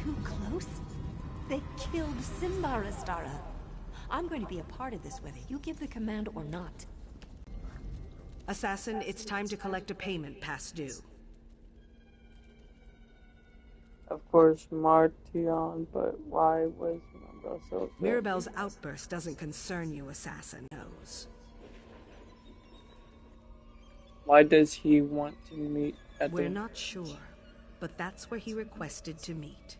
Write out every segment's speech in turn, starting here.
too close. They killed Simbar, Astara. I'm going to be a part of this whether you give the command or not. Assassin, it's time to collect a payment past due. Of course, Martion, but why was Mirabelle so upset? Mirabelle's outburst doesn't concern you, Assassin knows. Why does he want to meet at We're not sure, but that's where he requested to meet.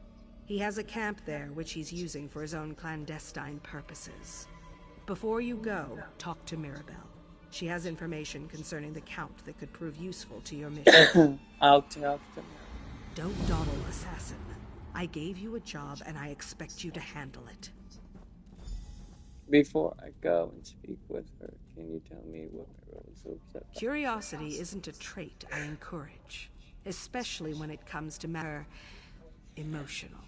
He has a camp there which he's using for his own clandestine purposes. Before you go, talk to Mirabelle. She has information concerning the Count that could prove useful to your mission. I'll talk to him. Don't dawdle, Assassin. I gave you a job and I expect you to handle it. Before I go and speak with her, can you tell me what Mirabelle was so upset about? Curiosity isn't a trait I encourage, especially when it comes to matter emotional.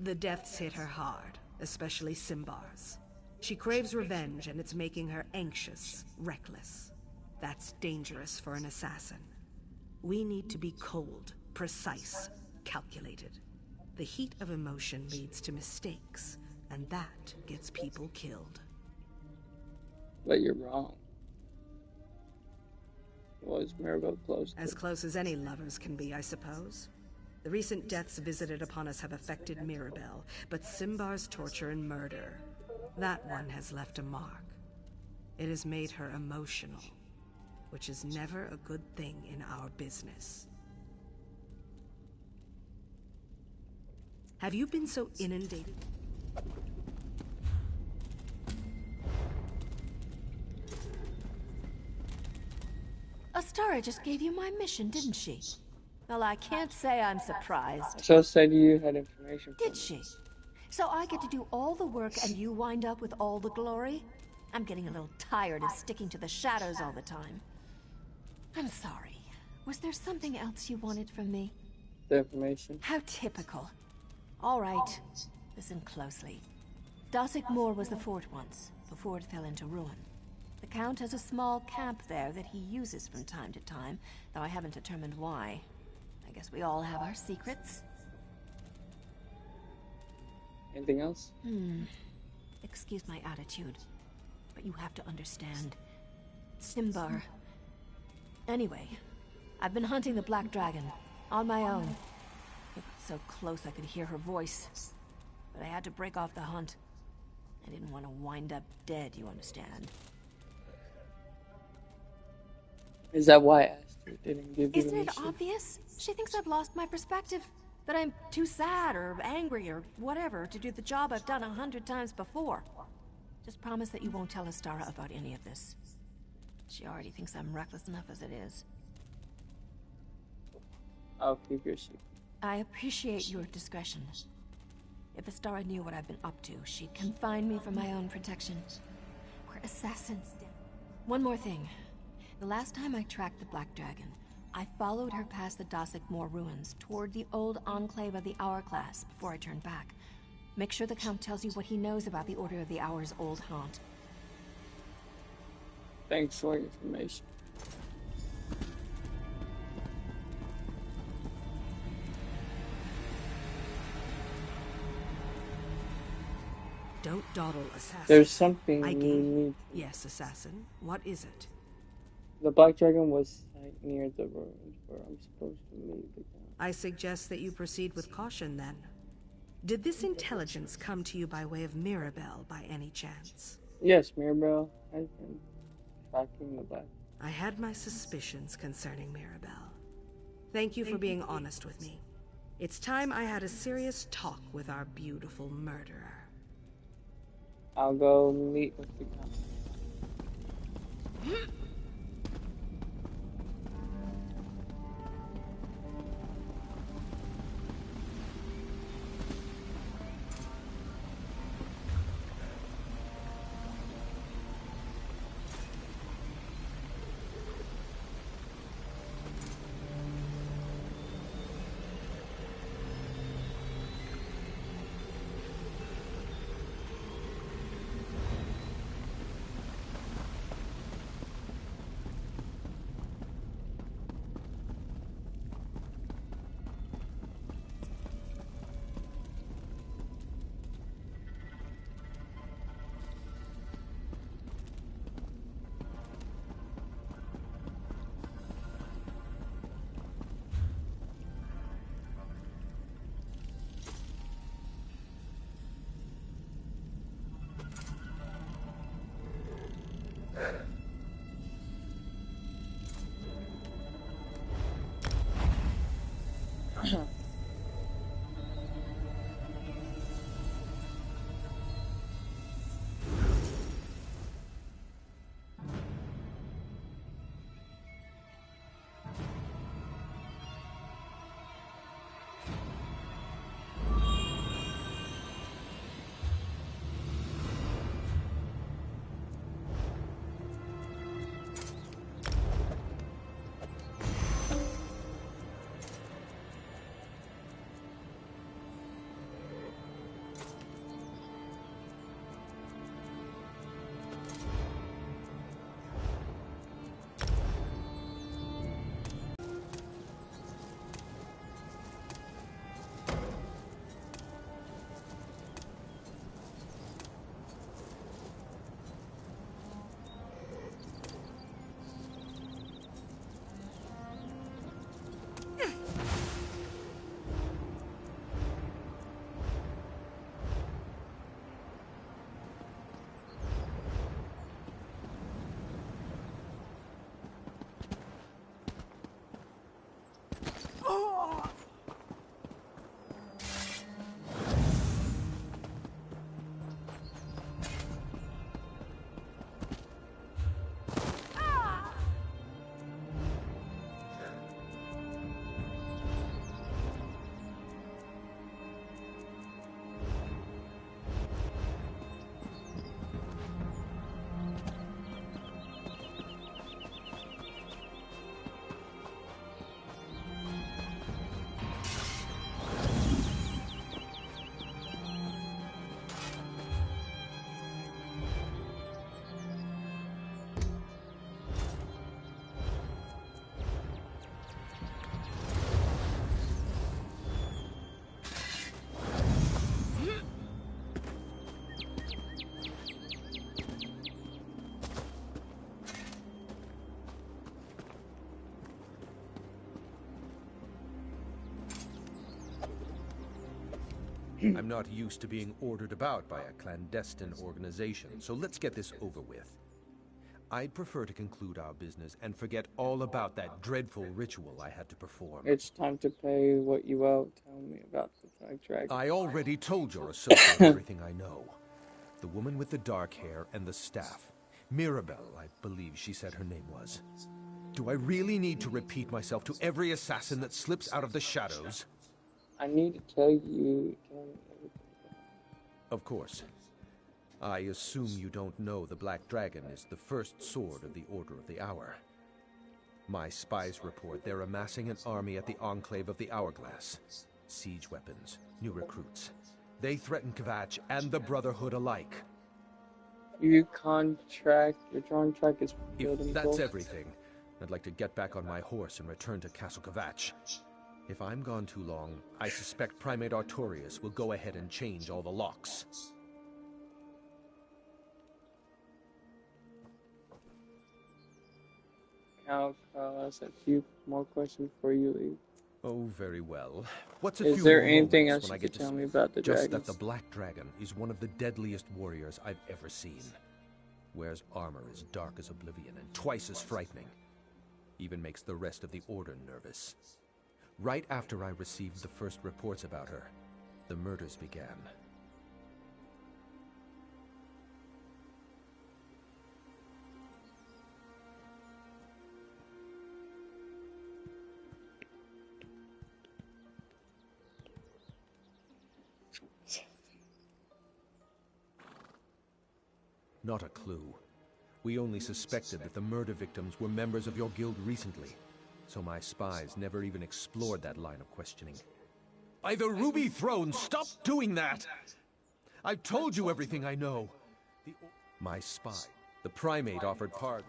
The deaths hit her hard, especially Simbar's. She craves revenge and it's making her anxious, reckless. That's dangerous for an assassin. We need to be cold, precise, calculated. The heat of emotion leads to mistakes, and that gets people killed. But you're wrong. Was Mirabelle close? As close as any lovers can be, I suppose. The recent deaths visited upon us have affected Mirabelle, but Simbar's torture and murder, that one has left a mark. It has made her emotional, which is never a good thing in our business. Have you been so inundated? Astara just gave you my mission, didn't she? Well, I can't say I'm surprised. So said you had information. Did she? So I get to do all the work and you wind up with all the glory? I'm getting a little tired of sticking to the shadows all the time. I'm sorry. Was there something else you wanted from me? The information. How typical. All right. Listen closely. Dossick Moor was the fort once, before it fell into ruin. The Count has a small camp there that he uses from time to time, though I haven't determined why. I guess we all have our secrets. Anything else? Excuse my attitude, but you have to understand. Simbar. Anyway, I've been hunting the Black Dragon, on my own. It got so close I could hear her voice, but I had to break off the hunt. I didn't want to wind up dead, you understand. Is that why Astrid didn't give you Isn't the it mission? obvious? She thinks I've lost my perspective. That I'm too sad or angry or whatever to do the job I've done 100 times before. Just promise that you won't tell Astara about any of this. She already thinks I'm reckless enough as it is. I'll keep your secret. I appreciate your discretion. If Astara knew what I've been up to, she'd confine me for my own protection. We're assassins. One more thing. The last time I tracked the Black Dragon, I followed her past the Dossick Moor ruins toward the old enclave of the Hourglass before I turned back. Make sure the Count tells you what he knows about the Order of the Hour's old haunt. Thanks for your information. Don't dawdle, Assassin. There's something I you gave... need. Yes, Assassin. What is it? The Black Dragon was near the ruins where I'm supposed to meet the Count. I suggest that you proceed with caution, then. Did this intelligence come to you by way of Mirabelle, by any chance? Yes, Mirabelle has been tracking the Black. I had my suspicions concerning Mirabelle. Thank you for being honest with me. It's time I had a serious talk with our beautiful murderer. I'll go meet with the Count. I'm not used to being ordered about by a clandestine organization, so let's get this over with. I'd prefer to conclude our business and forget all about that dreadful ritual I had to perform. It's time to pay what you owe. Tell me about the Black Dragon. I already told your associate everything I know. The woman with the dark hair and the staff. Mirabelle, I believe she said her name was. Do I really need to repeat myself to every assassin that slips out of the shadows? I need to tell me everything. Of course. I assume you don't know the Black Dragon is the first sword of the Order of the Hour. My spies report they're amassing an army at the Enclave of the Hourglass. Siege weapons, new recruits. They threaten Kvatch and the Brotherhood alike. Your contract is building. If that's everything, I'd like to get back on my horse and return to Castle Kvatch. If I'm gone too long, I suspect Primate Artorius will go ahead and change all the locks. Now, a few more questions before you leave. Oh, very well. What's a Is few there more anything moments else when you I get could to tell me about the Just dragons? that the Black Dragon is one of the deadliest warriors I've ever seen. Wears armor as dark as oblivion and twice as frightening. Even makes the rest of the Order nervous. Right after I received the first reports about her, the murders began. Not a clue. We only suspected that the murder victims were members of your guild recently, so my spies never even explored that line of questioning. By the Ruby Throne, stop doing that! I've told you everything I know. My spy, the Primate, offered pardon.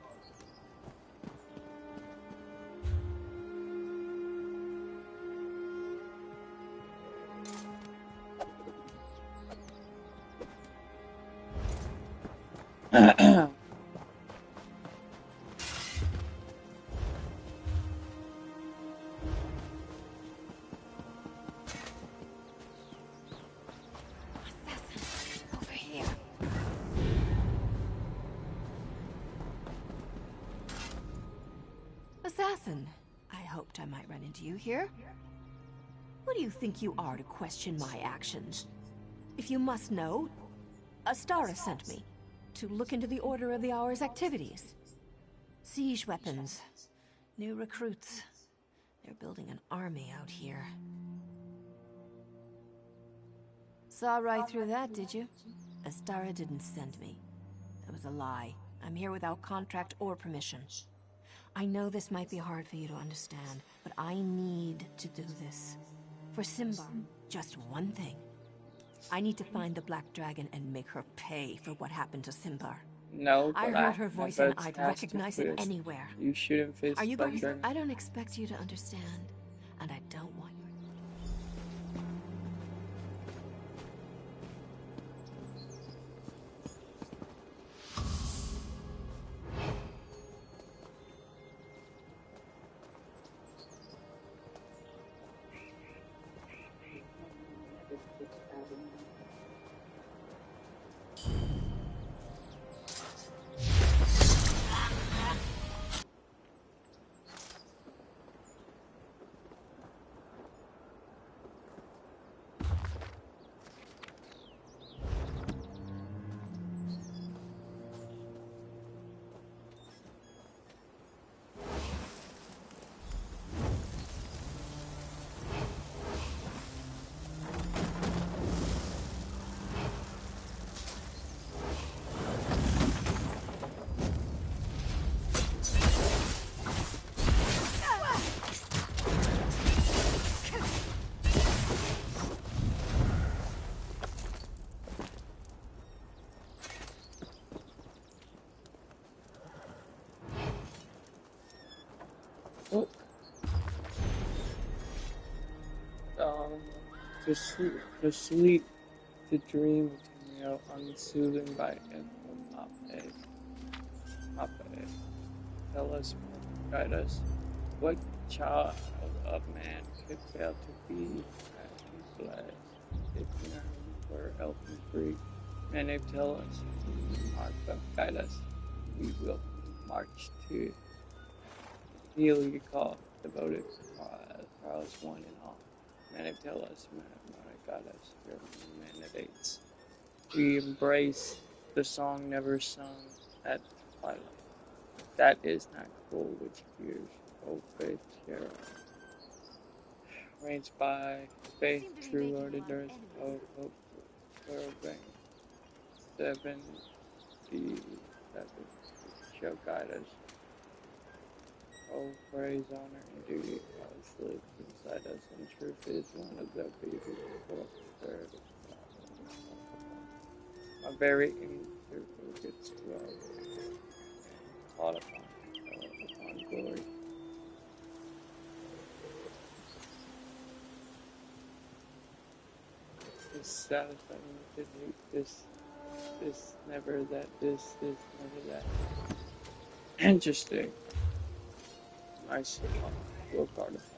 Over here. Assassin, I hoped I might run into you here. Who do you think you are to question my actions? If you must know, Astara sent me to look into the Order of the Hour's activities. Siege weapons, new recruits. They're building an army out here. Saw right through that, did you? Astara didn't send me. That was a lie. I'm here without contract or permission. I know this might be hard for you to understand, but I need to do this. For Simbar, just one thing. I need to find the Black Dragon and make her pay for what happened to Simbar. No, I but heard her voice and I'd has to recognize it face- anywhere. You shouldn't face Are you Black going? Dragon. I don't expect you to understand, and I don't want you. Oh. To sleep, to dream, to know, unsoothing by Pape. Tell us, guide us. What child of man could fail to be as he blessed? If we're elfin free, and they tell us, Mark, guide us, we will march to heal your call, devoted cause one and all. Many tell us, Mary goddess, your mandates. We embrace the song never sung at twilight. That is not cruel which cures, O faith, Sarah. Reigns by faith, true ordinance of hope, serving 77 shall guide us. Oh, praise, honor, and duty, Christ lives inside us, and truth is one of the babies for third of God. My very incurable gets dwelled and taught upon glory. This satisfying with this never that, this never that. Interesting. Nice book artifact.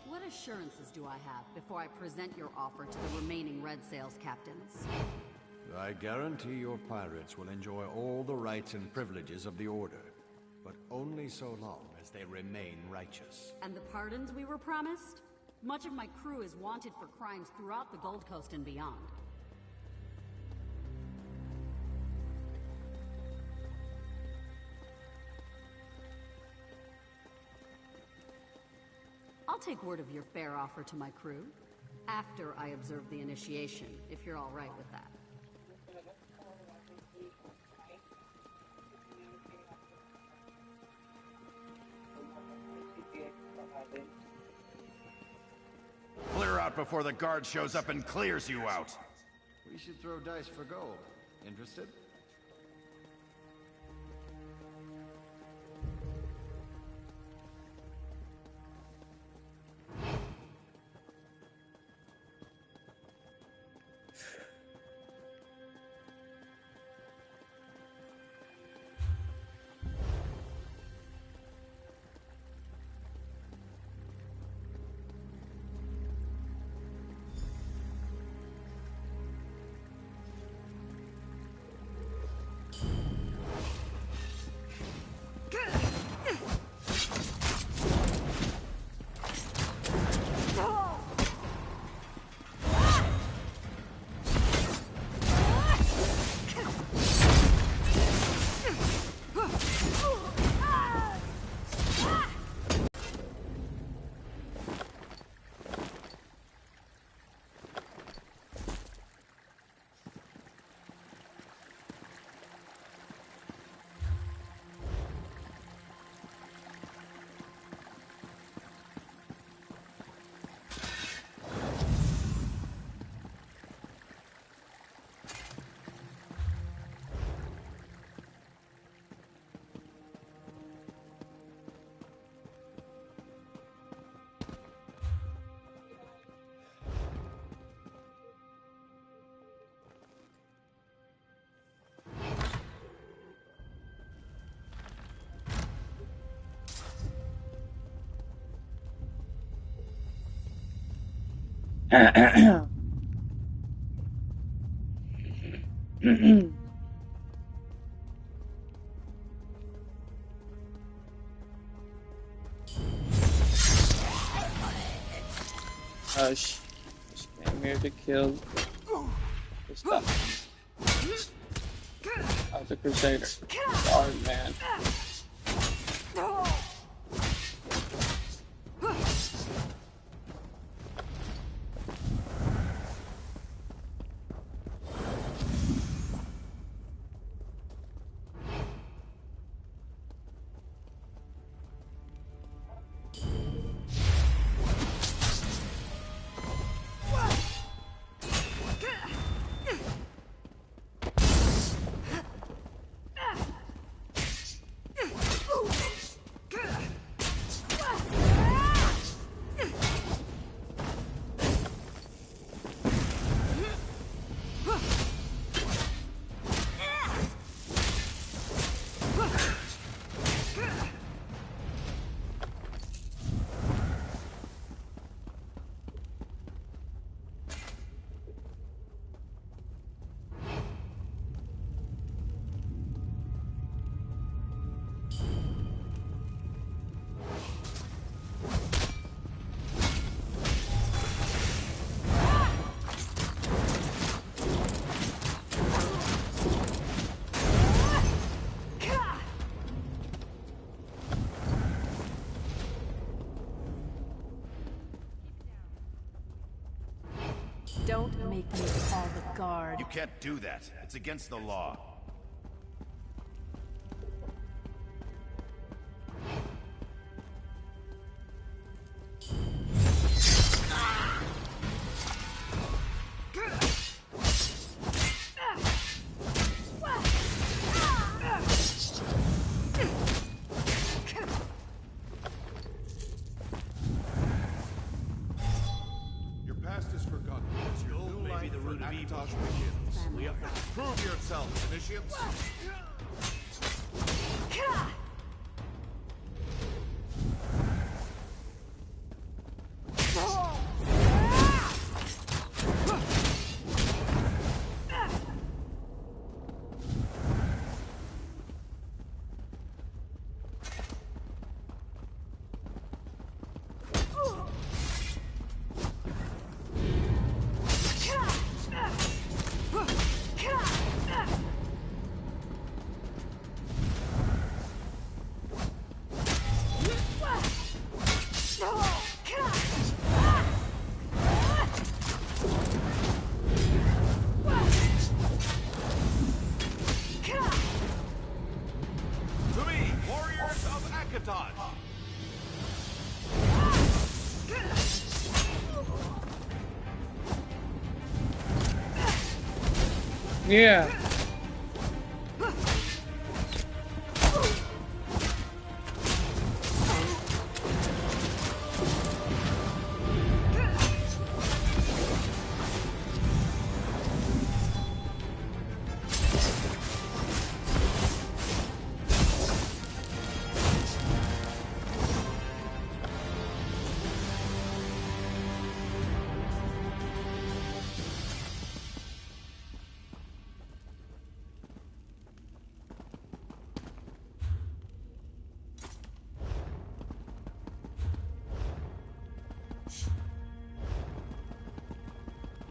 What assurances do I have before I present your offer to the remaining Red Sails captains? I guarantee your pirates will enjoy all the rights and privileges of the Order, but only so long as they remain righteous. And the pardons we were promised? Much of my crew is wanted for crimes throughout the Gold Coast and beyond. I'll take word of your fair offer to my crew, after I observe the initiation, if you're all right with that. Clear out before the guard shows up and clears you out. We should throw dice for gold. Interested? Hush. Just came here to kill stuff. I was a crusader. Sorry, man. Don't make me call the guard. You can't do that. It's against the law. Your past is forgotten as your new life for Akatosh begins. Prove yourselves, initiates. To me, warriors of Akatosh! Yeah.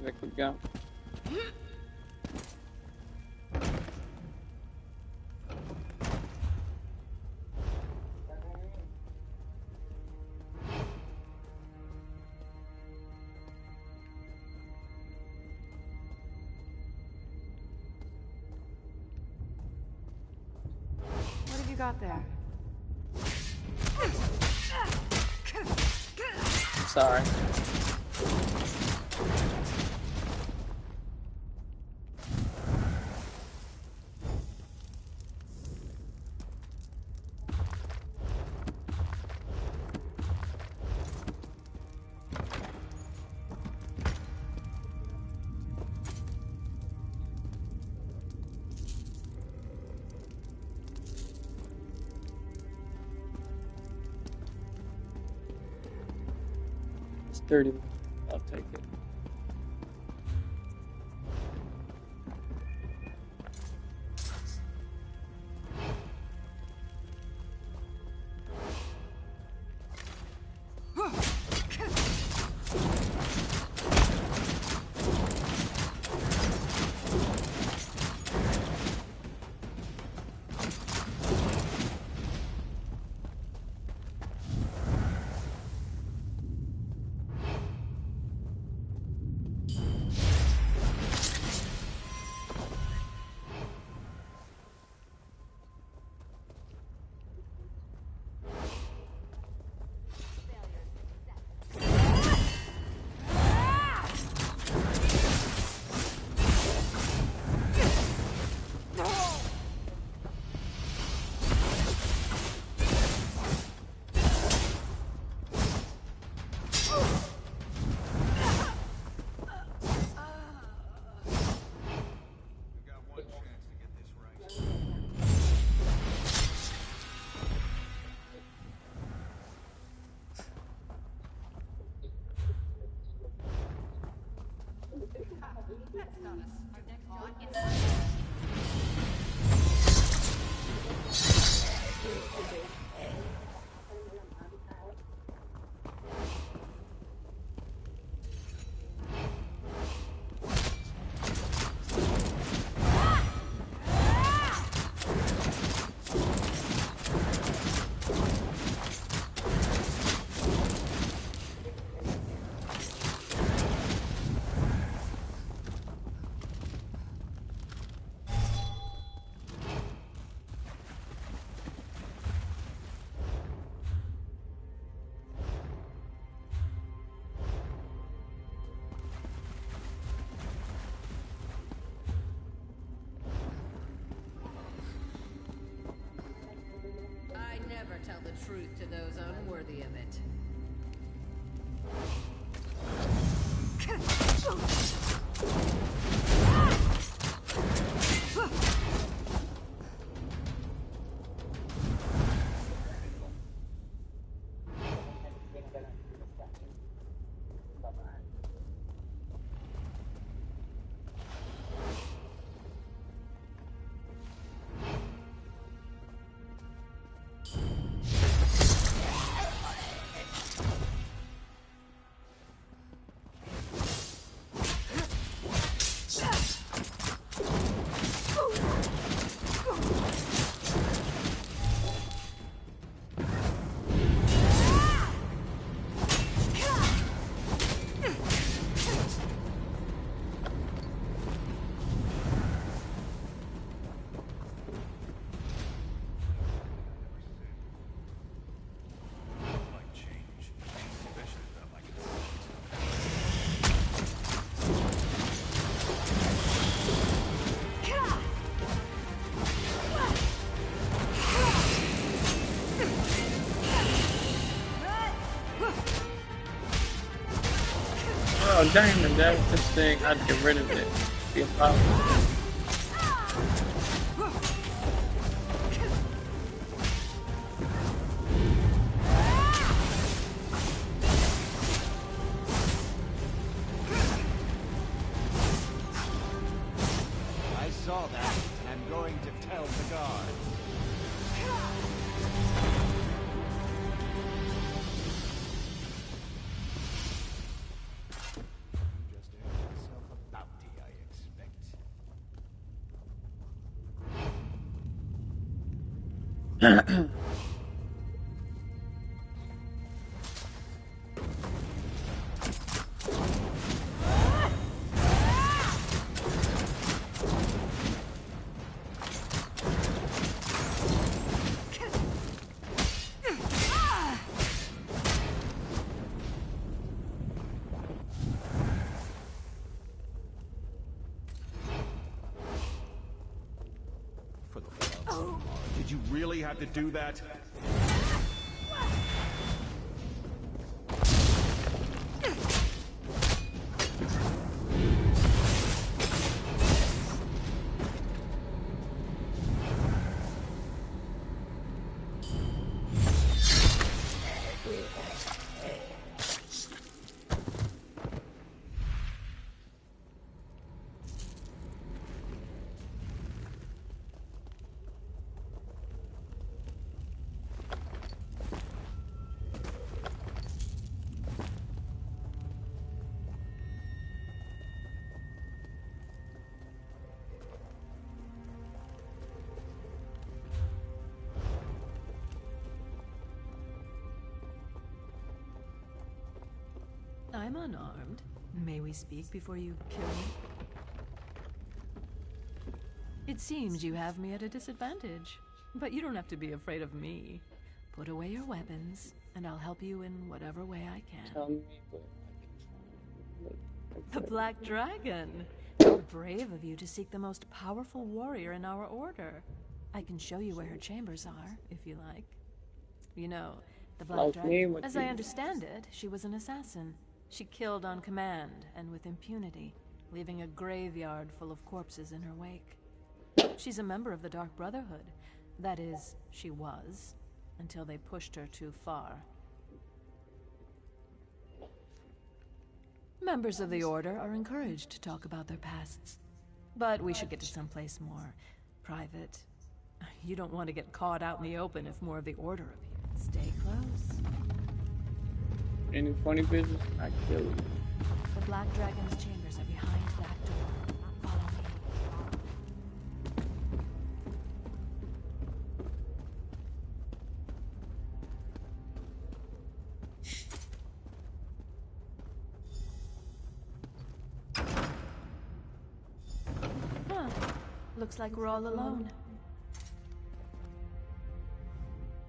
I could go. What have you got there? Sorry. It's 30. I'll take it. never tell the truth to those unworthy of it. Oh, damn, that was this thing. I'd get rid of it. Be a problem. I saw that. I'm going to tell the guards. You just earned yourself a bounty, I expect. For the love of Mara, did you really have to do that? I'm unarmed. May we speak before you kill me? It seems you have me at a disadvantage, but you don't have to be afraid of me. Put away your weapons, and I'll help you in whatever way I can. Tell me where I can. The Black Dragon! How brave of you to seek the most powerful warrior in our order. I can show you where her chambers are, if you like. You know, the Black Dragon, as I understand it, she was an assassin. She killed on command and with impunity, leaving a graveyard full of corpses in her wake. She's a member of the Dark Brotherhood. That is, she was, until they pushed her too far. Members of the Order are encouraged to talk about their pasts. But we should get to someplace more private. You don't want to get caught out in the open if more of the Order appear. Stay close. Any funny business, I kill you. The Black Dragon's chambers are behind that door. Follow me. Huh. Looks like we're all alone.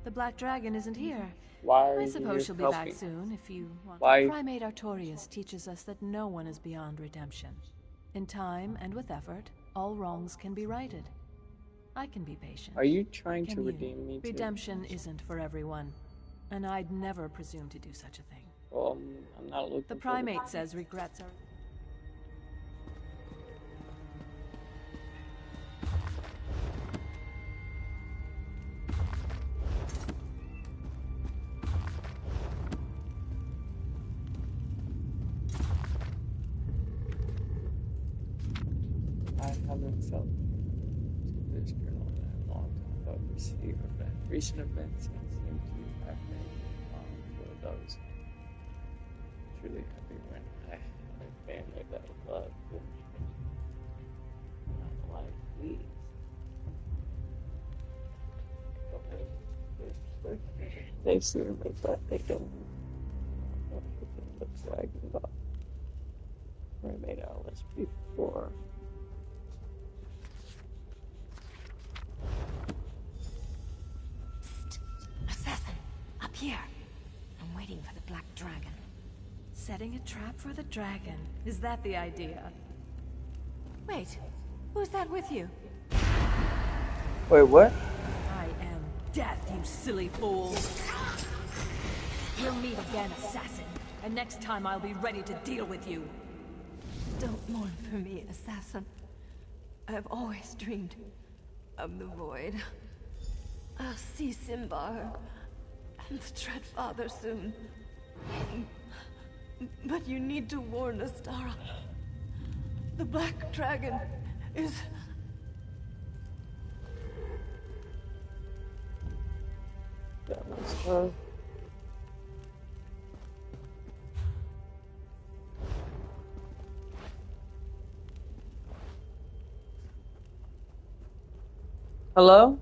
The Black Dragon isn't here. Why are I you suppose she'll be helping? back soon if you want. Why? Primate Artorias teaches us that no one is beyond redemption. In time and with effort, all wrongs can be righted. I can be patient. Are you trying Can to you? redeem me too? Redemption isn't for everyone, and I'd never presume to do such a thing. Well, I'm not looking The for primate says regrets are... I haven't felt this journal in a long time, but recent events seem to have made me long for those truly happy when I had a family that loved and not like these. They see me, but they don't know everything looks like about mermaid Alice before. Assassin, up here. I'm waiting for the Black Dragon. Setting a trap for the dragon. Is that the idea? Wait, who's that with you? Wait, what? I am death, you silly fool. We'll meet again, assassin. And next time I'll be ready to deal with you. Don't mourn for me, assassin. I've always dreamed of the void. I'll see Simbar and the Dread Father soon. But you need to warn Astara. The Black Dragon is... That was her. Hello?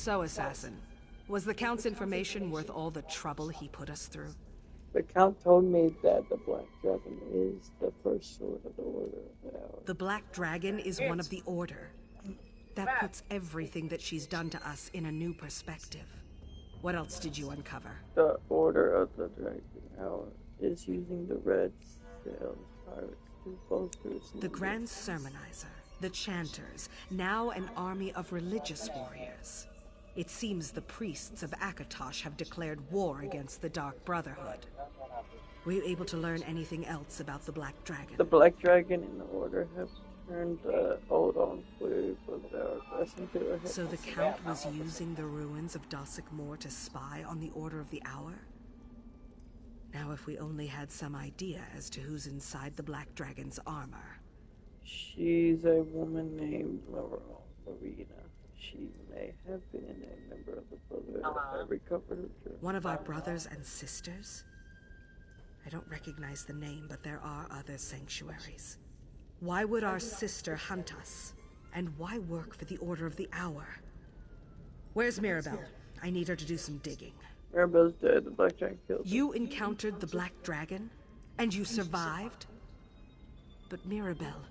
So, Assassin, was the Count's information worth all the trouble he put us through? The Count told me that the Black Dragon is the first sword of the Order of the Hour. The Black Dragon is one of the Order. That puts everything that she's done to us in a new perspective. What else did you uncover? The Order of the Dragon Hour is using the red sails pirates to bolster its The Grand Sermonizer, the Chanters, now an army of religious warriors. It seems the priests of Akatosh have declared war against the Dark Brotherhood. Were you able to learn anything else about the Black Dragon? The Black Dragon and the Order have turned the old enclave of their aggression to a hit. So the Count was using the ruins of Dossick Moor to spy on the Order of the Hour? Now if we only had some idea as to who's inside the Black Dragon's armor. She's a woman named Marina. She may have been a member of the Brotherhood. I recovered her journal. One of our brothers and sisters? I don't recognize the name, but there are other sanctuaries. Why would our sister hunt us? And why work for the Order of the Hour? Where's Mirabelle? I need her to do some digging. Mirabelle's dead. The Black Dragon killed her. You encountered the Black Dragon? And you survived? But Mirabelle,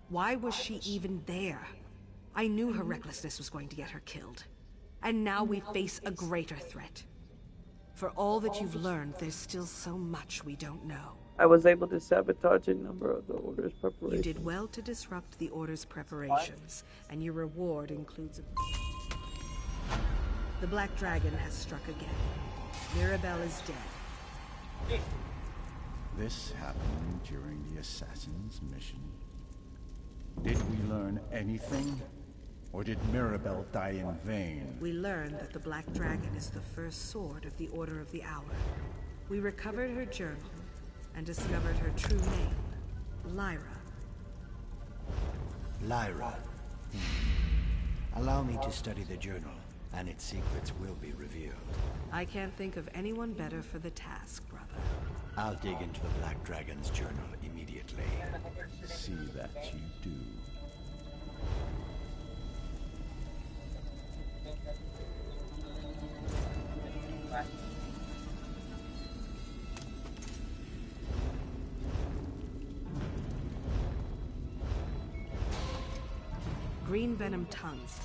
why was she even there? I knew her recklessness was going to get her killed. And now we face a greater threat. For all that you've learned, there's still so much we don't know. I was able to sabotage a number of the Order's preparations. You did well to disrupt the Order's preparations, and your reward includes The Black Dragon has struck again. Mirabelle is dead. This happened during the Assassin's mission. Did we learn anything? Or did Mirabelle die in vain? We learned that the Black Dragon is the first sword of the Order of the Hour. We recovered her journal and discovered her true name, Lyra. Lyra. Allow me to study the journal, and its secrets will be revealed. I can't think of anyone better for the task, brother. I'll dig into the Black Dragon's journal immediately. See that you do. Green venom tongues.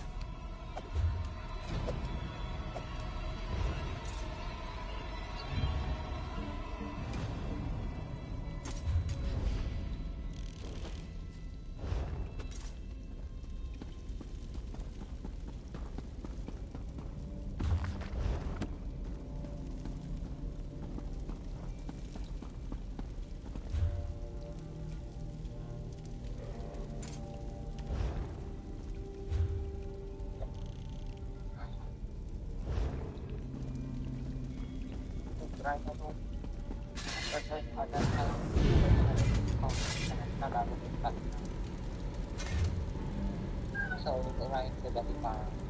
So, ito na yung